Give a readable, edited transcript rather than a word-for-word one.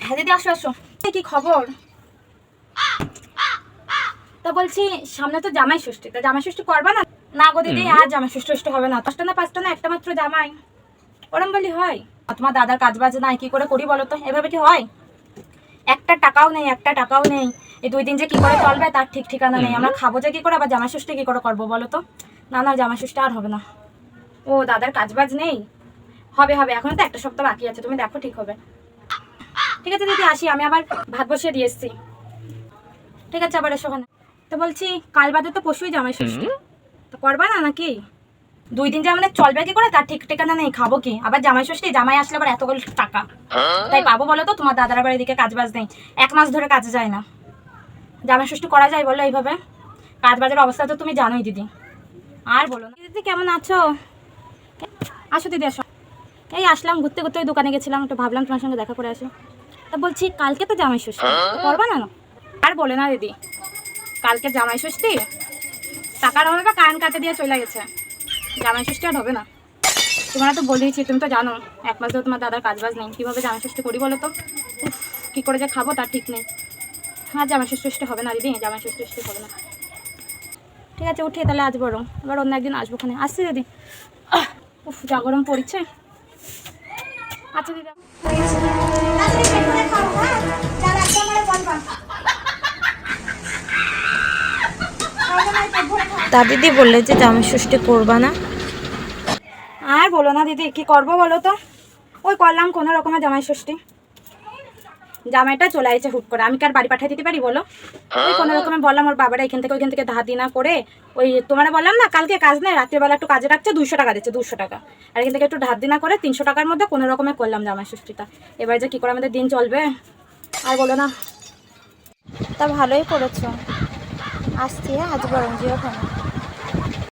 হ্যাঁ দিদি, আসো আসো। কি খবর? তা বলছি, সামনে তো জামাই ষষ্ঠী, তা জামাই ষষ্ঠী করবা না? না গো দিদি, আর জামাই ষষ্ঠী হবে না। 5টা না 5টা না, একটা মাত্র জামাই। ওরম বলি হয়? তোমার দাদার কাজ বাজ নাই, কি করে করি বলো তো? এভাবে কি হয়? একটা টাকাও নেই, একটা টাকাও নেই। এই 2 দিন যে কি করে চলবে তার ঠিক ঠিকানা নেই। আমরা খাবো যে কি করে, আবার জামাই ষষ্ঠী কি করে করবো বলো তো? না না, জামাই ষষ্ঠী আর হবে না। ও দাদার কাজ বাজ নেই? হবে হবে, এখনো তো একটা সপ্তাহ বাকি আছে, তুমি দেখো ঠিক হবে। ঠিক আছে দিদি, আসি আমি। আবার ভাত বসিয়ে দিয়ে এসছি। ঠিক আছে, আবার এসো ওখানে। তো বলছি, কাল বাদে তো পরশুই জামাই ষষ্ঠী, তো করবা না নাকি? 2 দিন যে আমাদের চলবে কি করে তার ঠিক ঠিকানা নেই। খাবো কি? আবার জামাই ষষ্ঠী, জামাই আসলে আবার এতগুলো টাকা তাই পাবো বলো তো? তোমার দাদার আবার এদিকে কাজ বাজ নেই, 1 মাস ধরে কাজে যায় না। জামাই ষষ্ঠী করা যায় বলো এইভাবে? কাজ বাজের অবস্থা তো তুমি জানোই দিদি। আর বলো না। দিদি কেমন আছো? আসো দিদি আসো। এই আসলাম ঘুরতে ঘুরতে, ওই দোকানে গেছিলাম, একটু ভাবলাম তোমার সঙ্গে দেখা করে আসো। তা বলছি, কালকে তো জামাই ষষ্ঠী, করবা না? আর বলে না দিদি, কালকে জামাই ষষ্ঠী, টাকার অভাবে কান কাটে দিয়ে চলে গেছে। জামাই ষষ্ঠী আর হবে না। তোমরা তো বলেইছি, তুমি তো জানো 1 মাস ধরে তোমার দাদার কাজ বাজ নেই। কীভাবে জামাই ষষ্ঠী করি বলো তো? কী করে যে খাবো তার ঠিক নেই। হ্যাঁ, জামাই ষষ্ঠী হবে না দিদি, জামাই ষষ্ঠী হবে না। ঠিক আছে, উঠে তাহলে আজ বরং আবার অন্য একদিন আসবো। ওখানে আসছি দিদি। উফ, যা গরম পড়ছে। আচ্ছা দিদি। তা দিদি বললে যে জামাই ষষ্ঠী করবা না? আর বলো না দিদি, কি করবো বলো তো? ওই করলাম কোনো রকমের জামাই ষষ্ঠী। জামাইটা চলে আসছে হুট করে, আমি কি আর বাড়ি পাঠিয়ে দিতে পারি বলো? ওই কোনো রকমের বললাম, ওর বাবারা এখান থেকে ওইখান থেকে ধার দিনা করে, ওই তোমার বললাম না কালকে কাজ নেই, রাত্রিবেলা একটু কাজে রাখছে, 200 টাকা দিচ্ছে, 200 টাকা। আর এখান থেকে একটু ধার দিনা করে 300 টাকার মধ্যে কোনো রকমে করলাম জামাই ষষ্ঠীটা। এবার যে কি করে আমাদের দিন চলবে আর বলো না। তা ভালোই করেছো। আসছি, হ্যাঁ আজ বরং যে ওখানে।